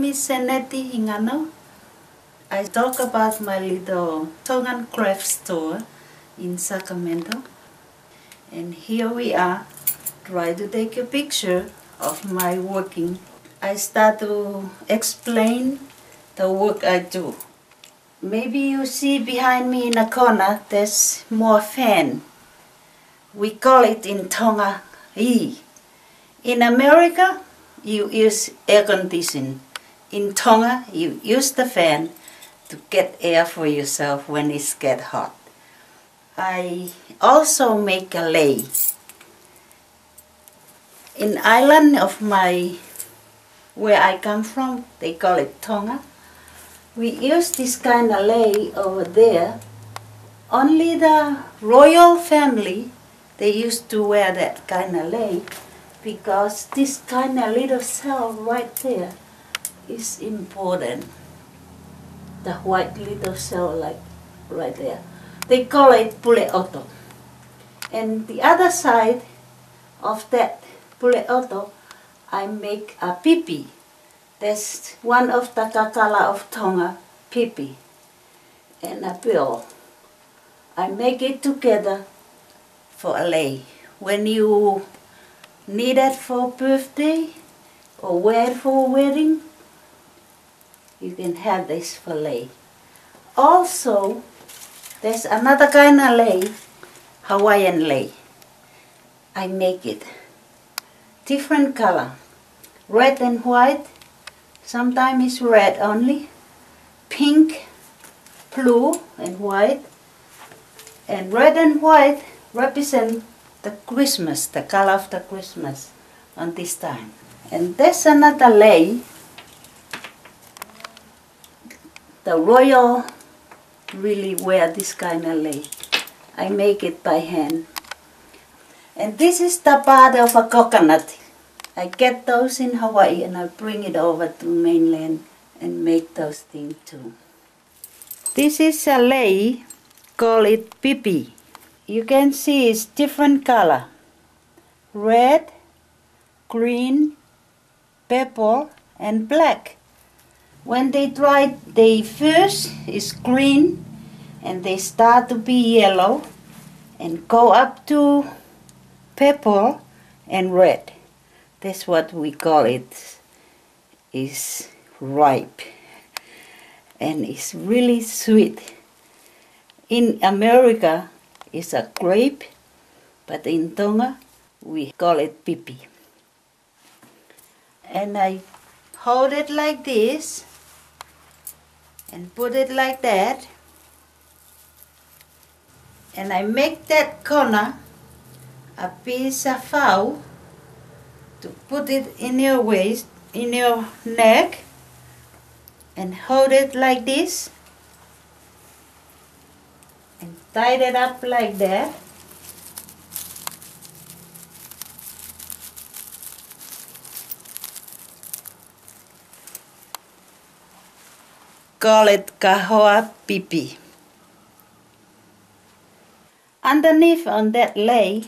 is Seneti Hingano. I talk about my little Tongan craft store in Sacramento. And here we are, try to take a picture of my working. I start to explain the work I do. Maybe you see behind me in a corner, there's more fan. We call it in Tonga, "i." In America, you use air conditioning. In Tonga, you use the fan to get air for yourself when it gets hot. I also make a lei. In island of where I come from, they call it Tonga. We use this kind of lei over there. Only the royal family, they used to wear that kind of lei, because this kind of little cell right there is important. The white little cell like right there. They call it puleoto. And the other side of that puleoto, I make a pipi. That's one of the kakala of Tonga, pipi, and a bill. I make it together for a lei. When you need it for birthday or wear it for a wedding, you can have this for lei. Also, there's another kind of lei, Hawaiian lei. I make it. Different color, red and white. Sometimes it's red only, pink, blue and white. And red and white represent the Christmas, the color of the Christmas on this time. And there's another lei. The royal really wear this kind of lei. I make it by hand. And this is the part of a coconut. I get those in Hawaii and I bring it over to mainland and make those things too. This is a lei, call it pipi. You can see it's different color. Red, green, purple and black. When they dry, they first is green and they start to be yellow and go up to purple and red. That's what we call it, is ripe, and it's really sweet. In America, it's a grape, but in Tonga, we call it pipi. And I hold it like this, and put it like that, and I make that corner a piece of fowl to put it in your waist, in your neck, and hold it like this, and tie it up like that. Call it kahoa pipi. Underneath on that lei,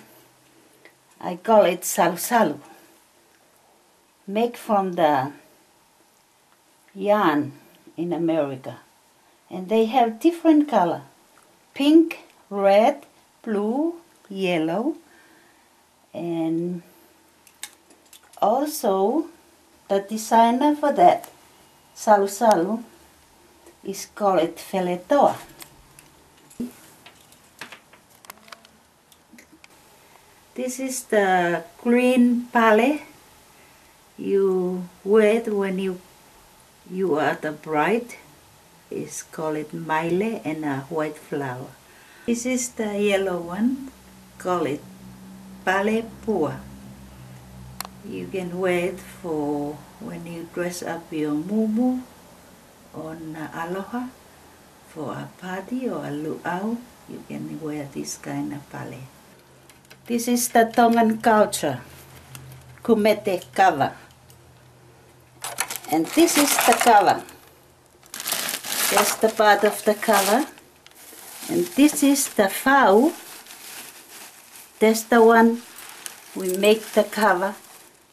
I call it salu-salu. Make from the yarn in America. And they have different color. Pink, red, blue, yellow. And also the designer for that salu-salu is called it feletoa. This is the green pale. You wear it when you are the bride. It's called maile and a white flower. This is the yellow one, call it pale pua. You can wear it for when you dress up your mumu on aloha for a party or a luau. You can wear this kind of pale. This is the Tongan culture, kumete cover. And this is the cover. That's the part of the cover. And this is the fowl. That's the one we make the cover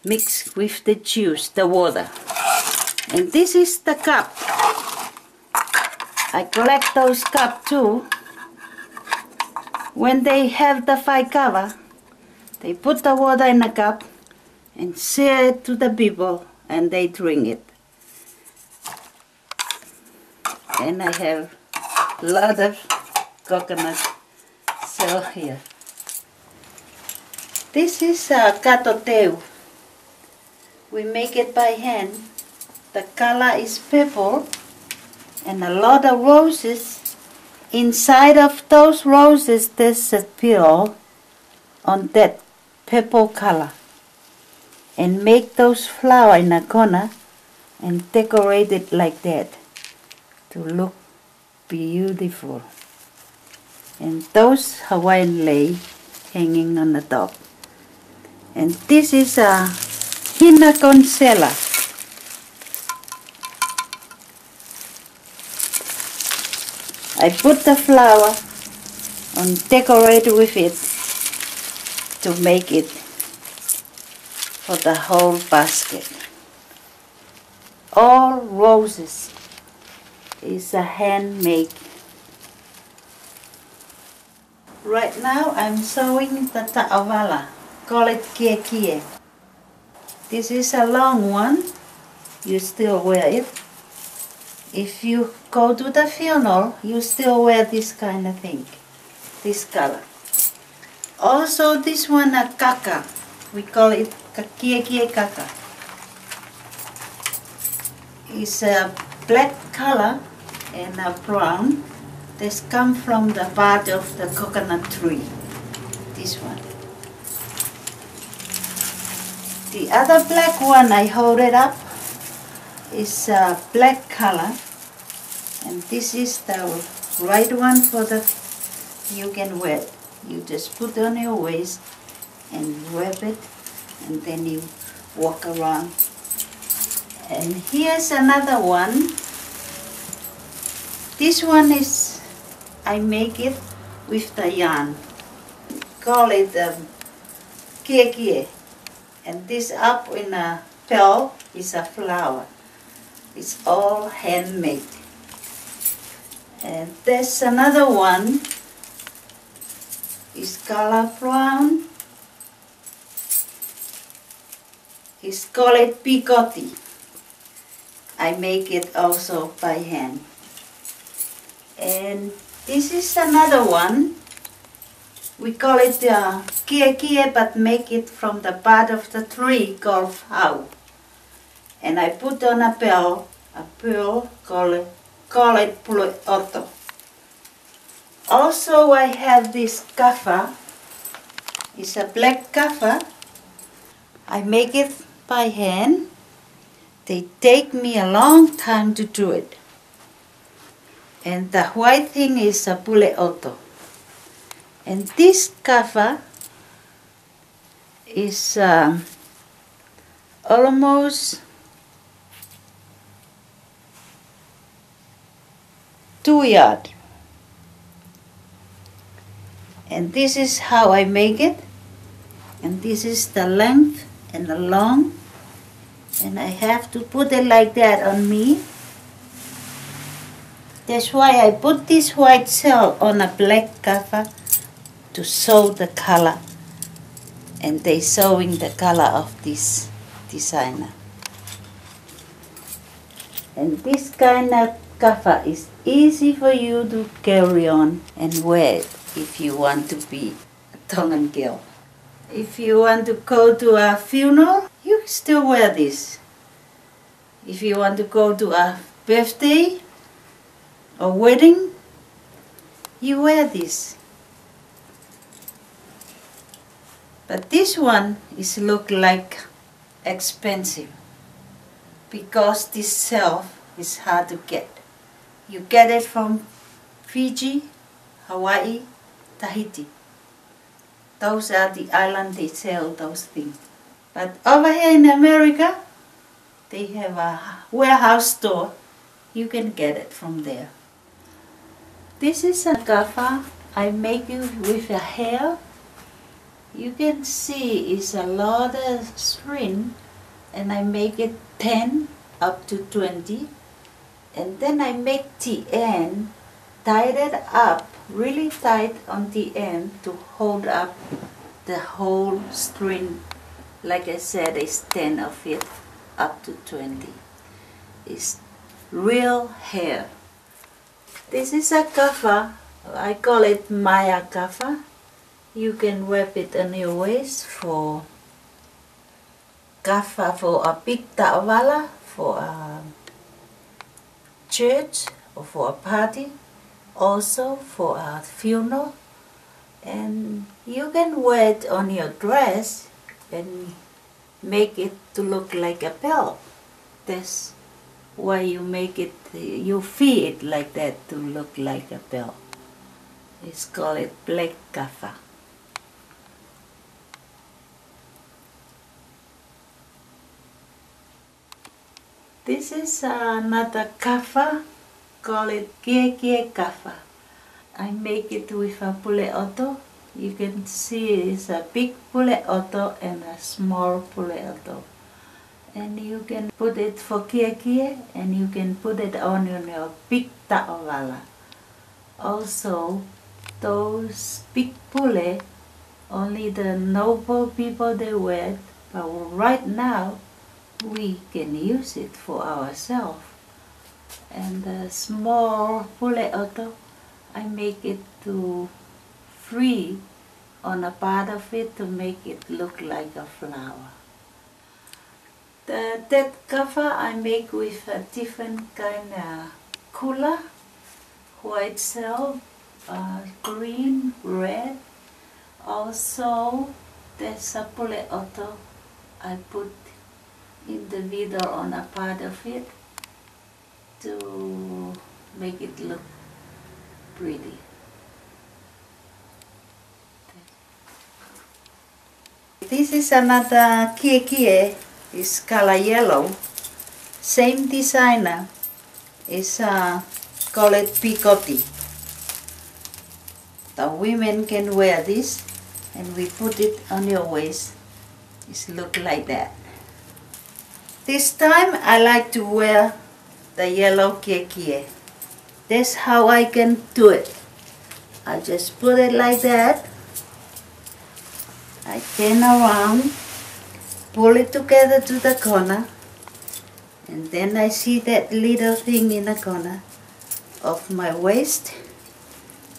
mixed with the juice, the water. And this is the cup. I collect those cups too. When they have the fire cover, they put the water in a cup and share it to the people and they drink it. And I have a lot of coconut shell here. This is a katoteu. We make it by hand. The color is purple and a lot of roses. Inside of those roses there's a peel on that purple color. And make those flowers in a corner and decorate it like that to look beautiful. And those Hawaiian lei hanging on the top. And this is a hina consella. I put the flower and decorate with it to make it for the whole basket. All roses is a handmade. Right now I'm sewing the ta'avala, call it Kiekie. This is a long one, you still wear it. If you go to the funeral, you still wear this kind of thing, this color. Also this one a kaka, we call it Kiekie kaka. It's a black color and a brown. This come from the part of the coconut tree, this one. The other black one, I hold it up, is a black color. And this is the right one for the, you can wear it. You just put on your waist and wrap it and then you walk around. And here's another one. This one is, I make it with the yarn. Call it Kiekie. And this up in a pearl is a flower. It's all handmade. And there's another one. It's color brown. It's called picotti. I make it also by hand. And this is another one. We call it Kiekie, but make it from the part of the tree called hau. And I put on a pearl call it pule oto. Also I have this kaffa. It's a black kaffa. I make it by hand. They take me a long time to do it. And the white thing is a pule oto. And this kaffa is almost 2 yards. And this is how I make it. And this is the length and the long. And I have to put it like that on me. That's why I put this white shell on a black kaffa to show the color. And they showing the color of this designer. And this kind of kaffa is easy for you to carry on and wear it if you want to be a Tongan girl. If you want to go to a funeral, you still wear this. If you want to go to a birthday or wedding, you wear this. But this one is look like expensive because this shell is hard to get. You get it from Fiji, Hawaii, Tahiti. Those are the islands they sell those things. But over here in America, they have a warehouse store. You can get it from there. This is a kaffa I make it with a hair. You can see it's a lot of string and I make it 10 up to 20, and then I make the end, tie it up really tight on the end to hold up the whole string. Like I said, it's 10 of it up to 20. It's real hair. This is a kafa. I call it Maya kafa. You can wrap it on your waist for kafa, for a big ta'wala, for a church or for a party, also for a funeral. And you can wear it on your dress and make it to look like a belt. That's why you make it, you feel it like that to look like a belt. It's called black kafa. This is another kafa, call it Kiekie kafa. I make it with a pule oto. You can see it's a big pule oto and a small pule oto. And you can put it for Kiekie and you can put it on your big ta'wala. Also, those big pule, only the noble people they wear it, but right now we can use it for ourselves. And the small pule oto, I make it to free on a part of it to make it look like a flower. That cover I make with a different kind of color, white silk, green, red. Also, there's a pule oto I put in the middle on a part of it to make it look pretty. This is another Kiekie, it's color yellow. Same designer, it's called it picotti. The women can wear this and we put it on your waist. It look like that. This time I like to wear the yellow Kiekie. That's how I can do it. I just put it like that. I turn around, pull it together to the corner, and then I see that little thing in the corner of my waist.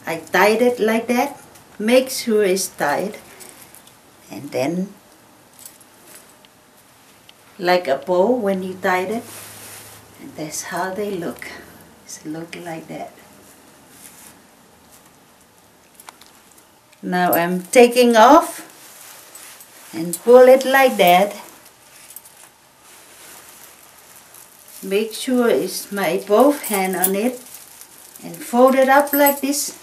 I tied it like that, make sure it's tied, and then like a bow when you tied it, and that's how they look. It look like that. Now I'm taking off and pull it like that. Make sure it's my both hand on it and fold it up like this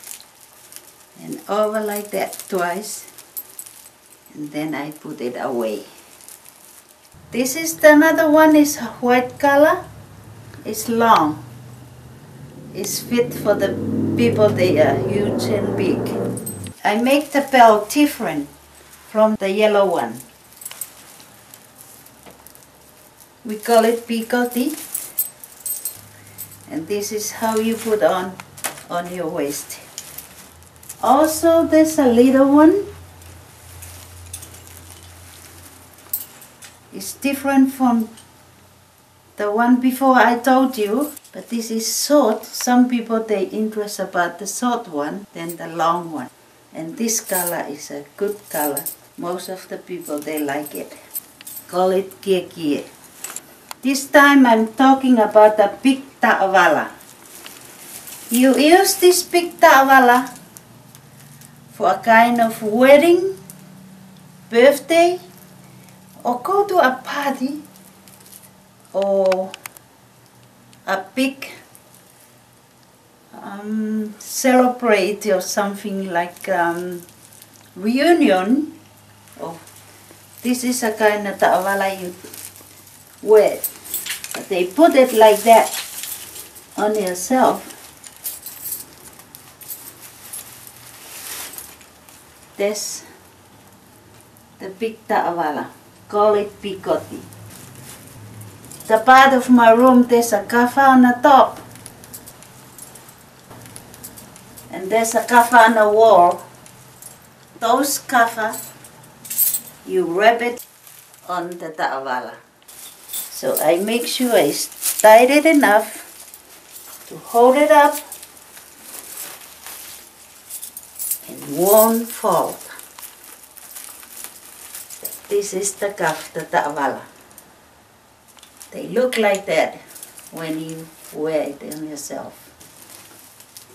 and over like that twice, and then I put it away. This is another one, is white color. It's long. It's fit for the people, they are huge and big. I make the belt different from the yellow one. We call it picotti. And this is how you put on your waist. Also, there's a little one. It's different from the one before I told you, but this is short. Some people they interest about the short one than the long one. And this color is a good color. Most of the people they like it. Call it Kiekie. This time I'm talking about the big ta'wala. You use this big ta'wala for a kind of wedding, birthday, or go to a party, or a big celebrate or something like reunion. Oh, this is a kind of ta'wala you wear. But they put it like that on yourself. That's the big ta'wala. Call it picotti. the part of my room, there's a cover on the top. And there's a cover on the wall. Those cover, you wrap it on the ta'awala. So I make sure it's tight it enough to hold it up and won't fall. This is the cuff, the ta'awala. They look like that when you wear it on yourself.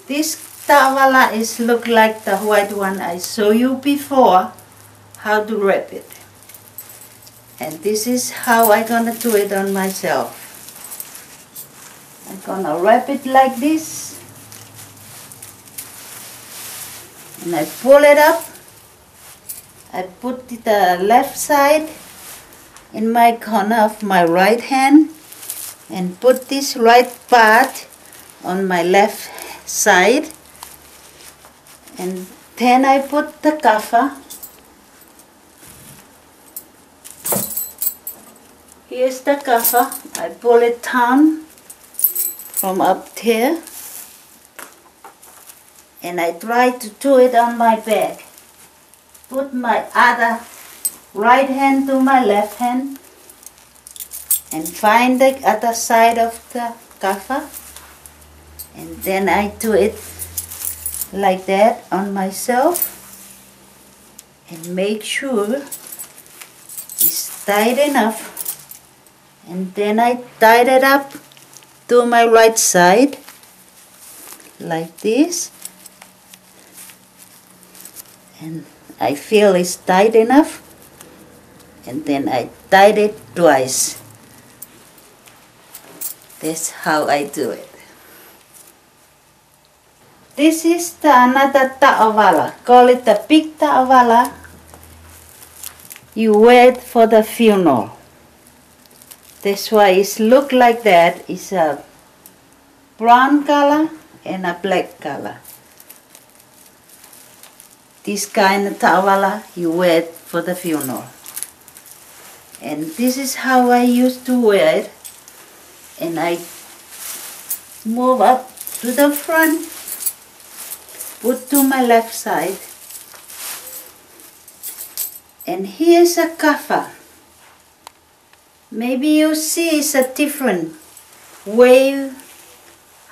This ta'awala is look like the white one I showed you before, how to wrap it. And this is how I'm gonna do it on myself. I'm gonna wrap it like this. And I pull it up. I put the left side in my corner of my right hand and put this right part on my left side. And then I put the cover. Here's the cover. I pull it down from up there. And I try to do it on my back. Put my other right hand to my left hand and find the other side of the cover. And then I do it like that on myself and make sure it's tight enough. And then I tied it up to my right side like this. And I feel it's tight enough. And then I tied it twice. That's how I do it. This is the another ta'awala. Call it the big ta'awala. You wear it for the funeral. That's why it look like that. It's a brown color and a black color. This kind of ta'awala you wear it for the funeral. And this is how I used to wear it. And I move up to the front, put to my left side. And here's a cover. Maybe you see it's a different way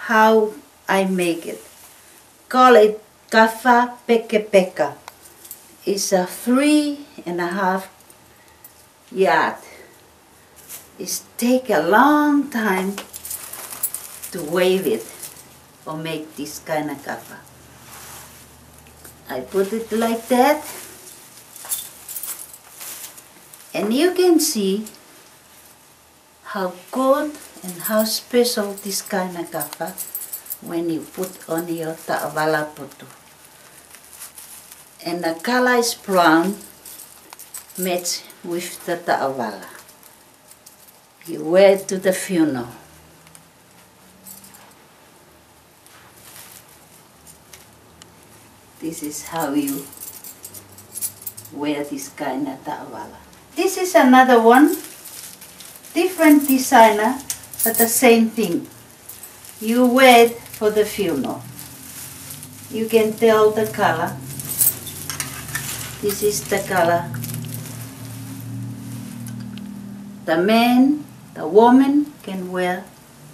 how I make it. Call it kafa peke peka. It's a 3.5 yard. It takes a long time to weave it or make this kind of kafa. I put it like that. And you can see how good and how special this kind of kafa when you put on your ta'awala putu. And the color is brown, match with the ta'awala. You wear it to the funeral. This is how you wear this kind of ta'awala. This is another one, different designer, but the same thing. You wear it for the funeral. You can tell the color. This is the color. The man, the woman can wear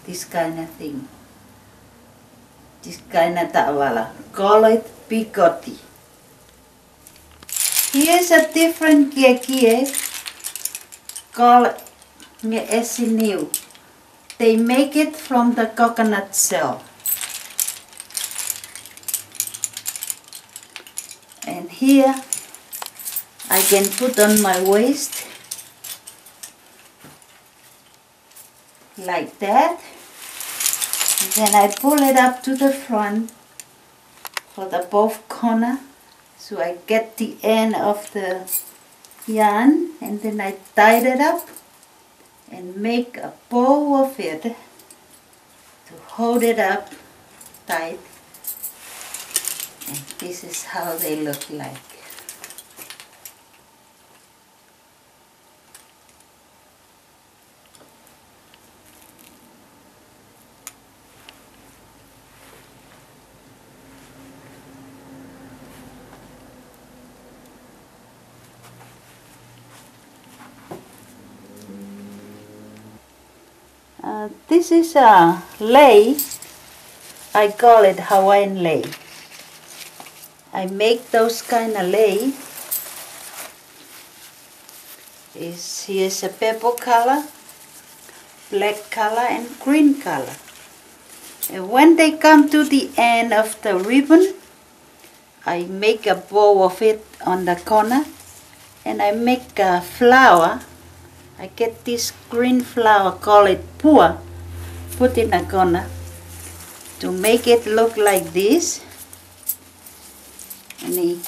this kind of thing. This kind of ta'awala. Call it bigoti. Here's a different kiekie. Call it esiniu. They make it from the coconut shell. And here I can put on my waist like that. And then I pull it up to the front for the both corner. So I get the end of the yarn and then I tie it up and make a bow of it to hold it up tight. And this is how they look like. This is a lei. I call it Hawaiian lei. I make those kind of lei. Here's a purple color, black color and green color. And when they come to the end of the ribbon, I make a bow of it on the corner, and I make a flower. I get this green flower, call it pua, put in a corner to make it look like this. And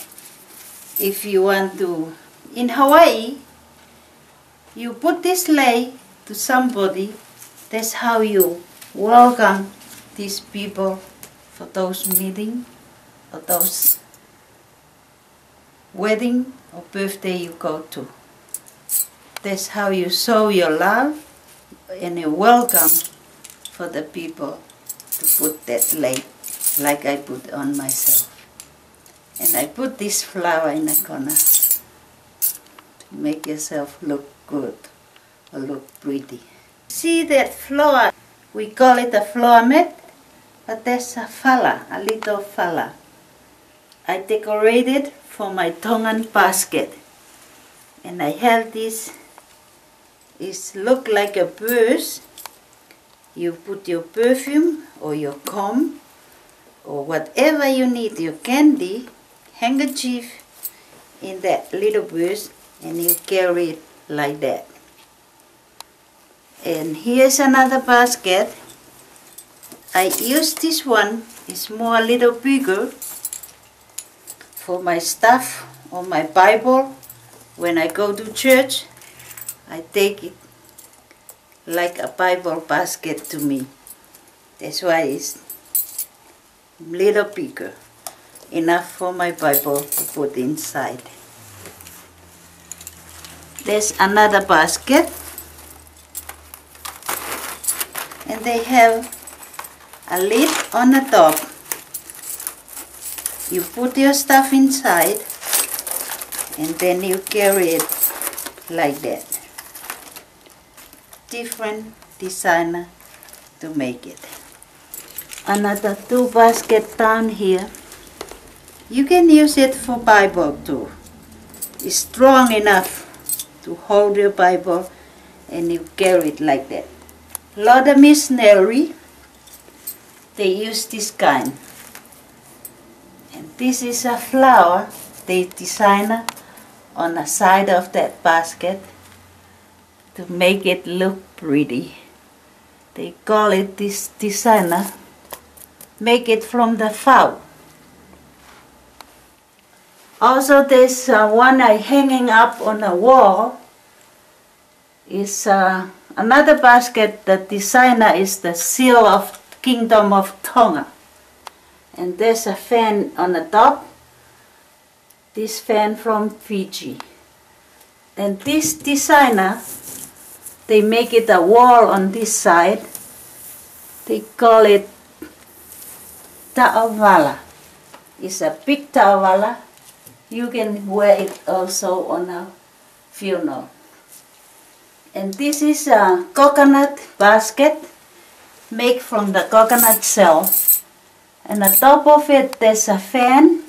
if you want to, in Hawaii, you put this lei to somebody, that's how you welcome these people for those meetings or those wedding or birthday you go to. That's how you show your love and your welcome for the people, to put that lei like I put on myself. And I put this flower in a corner to make yourself look good or look pretty. See that flower? We call it a flower mat, but there's a fala, a little fala. I decorated for my Tongan basket, and I have this. It look like a purse. You put your perfume or your comb or whatever you need, your candy, handkerchief in that little purse, and you carry it like that. And here's another basket. I use this one, it's more a little bigger, for my stuff or my Bible. When I go to church, I take it like a Bible basket to me. That's why it's little bigger, enough for my Bible to put inside. There's another basket, and they have a lid on the top. You put your stuff inside, and then you carry it like that. Different designer to make it. Another two basket down here. You can use it for Bible too. It's strong enough to hold your Bible, and you carry it like that. A lot of missionary, they use this kind. And this is a flower they design on the side of that basket to make it look pretty. They call it, this designer, make it from the fowl. Also, there's one I hanging up on a wall. Is another basket. The designer is the seal of Kingdom of Tonga, and there's a fan on the top. This fan from Fiji, and this designer, they make it a wall on this side. They call it ta'awala. It's a big ta'awala. You can wear it also on a funeral. And this is a coconut basket made from the coconut shell. And on top of it there's a fan.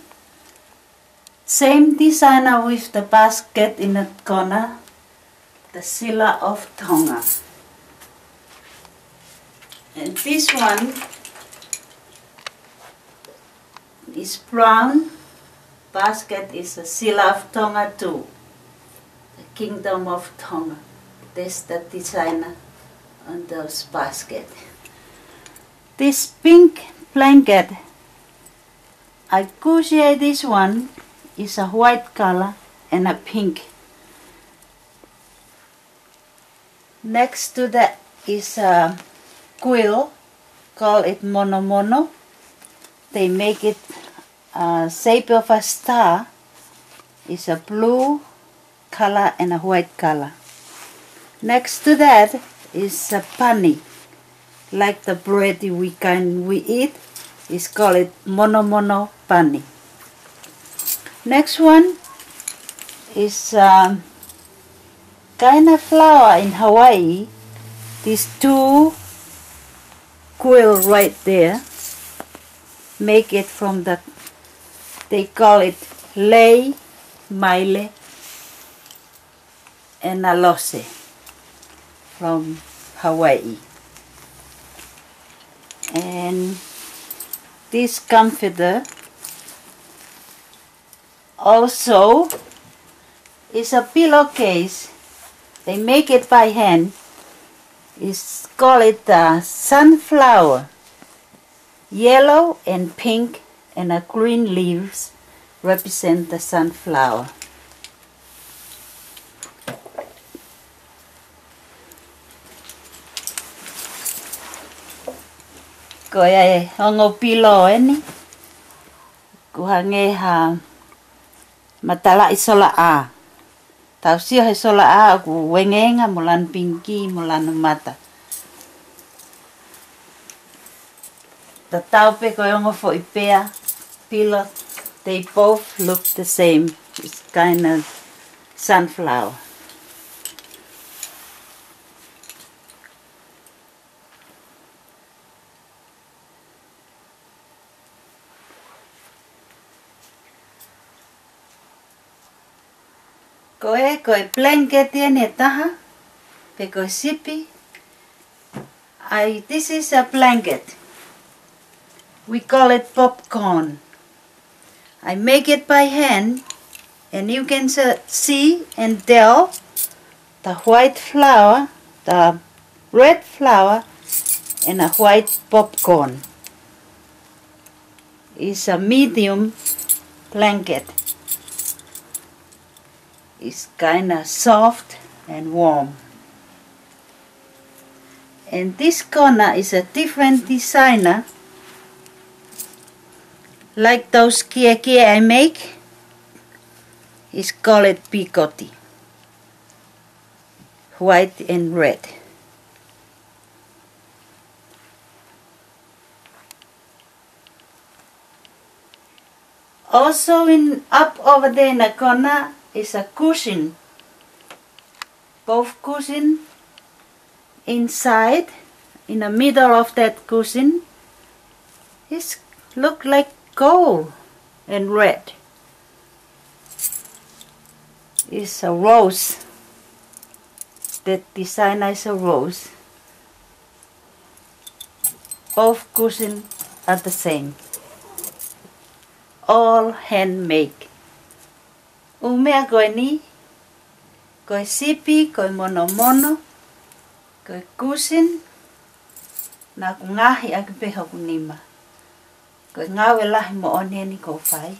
Same designer with the basket in the corner. The Sila of Tonga. And this one is brown. Basket is a Sila of Tonga too. The Kingdom of Tonga. That's the designer on those baskets. This pink blanket, I crochet this one, is a white color and a pink. Next to that is a quilt, call it Monomono. They make it shape of a star. It's a blue color and a white color. Next to that is a Pani, like the bread we eat. It's called Monomono Pani. Next one is kind of flower in Hawaii. These two quilt right there. Make it from the, they call it lei, maile, and alose from Hawaii. And this comforter also is a pillowcase. They make it by hand. It's called sunflower. Yellow and pink and a green leaves represent the sunflower. Ko ai hongo pilo eni. Ko hange ha matala isola a. Tau sia he sola a ku wengenga mulan pinki mulan mata. The taupe ko hongo fo ipea pilo, they both look the same. It's kind of sunflower. Koe blanket tiene taha, pe koe sipi. This is a blanket. We call it popcorn. I make it by hand, and you can see and tell the white flour, the red flour, and a white popcorn. It's a medium blanket. It's kind of soft and warm. And this corner is a different designer. Like those kiekie I make, it's called picotti. White and red. Also up over there in the corner is a cushion. Both cushion inside, in the middle of that cushion, it look like gold and red. It's a rose. That design is a rose. Both cushions are the same. All handmade. Umea koe ni, koe sipi, koe monomono, koe cushion, na ku ngahi ake peha ku nima. Koe ngawe lahi mo one ni ko whai.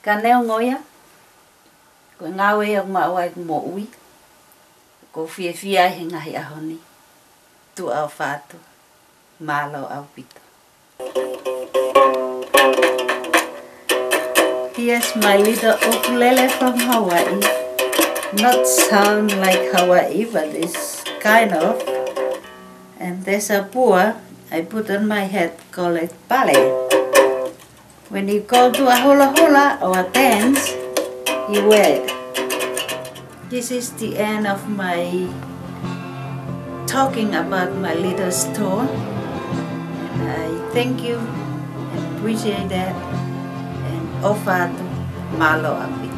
Ka neo ngoia, koe ngawe ia ngawai ku mo ui. Ko fia fia he ngahi ahoni. Tu au whātu, malo au pito. Here's my little ukulele from Hawaii. Not sound like Hawaii, but it's kind of. And there's a pua I put on my head called it ballet. When you go to a hula hula or a dance, you wear it. This is the end of my talking about my little store. And I thank you and appreciate that. And offer to malo abi.